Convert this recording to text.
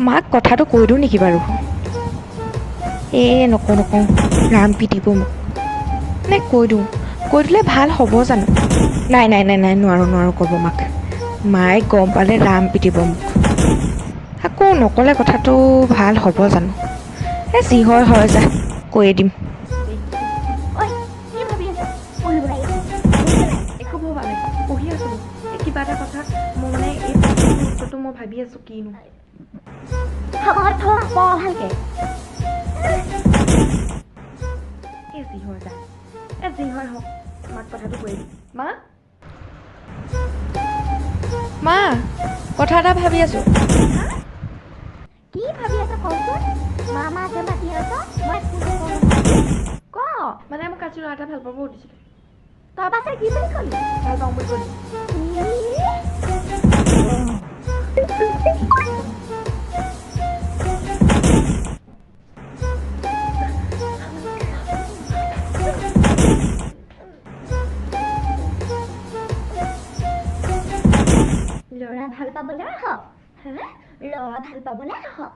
মাক কথাটো কৈ দিওঁ নেকি বাৰু? নকওঁ ৰাম পিটিব মোক। নে কৈ দিলে ভাল হ'ব জানো? নাই নোৱাৰোঁ ক'ব মাক। মায়ে গম পালে ৰাম পিটিব মোক। আকৌ নক'লে কথাটো ভাল হ'ব জানো? যি হয় যা, কৈয়ে দিম। একো ভবা নাই, পঢ়ি আছোঁ। কিবা এটা কথা মই মানে এই প্ৰশ্নটোৰ উত্তৰটো মই ভাবি আছোঁ কিনো। ভালকে যি হয় যা, যি হয় হওক, মাক কথাটো কৈ দিম। মা কথা এটা ভাবি আছোঁ। কি ভাবি আছ কচোন? মামা যে মাতি আছ মই ক মানে মোক আজি ল'ৰা এটা ভাল পাব দিছিলে। তই পাছে কি বুলি কলি? ভাল পাওঁ বুলি ক'লি। ল'ৰা ভাল পাবলৈ আহ, ল'ৰা ভাল পাবলৈ আহ,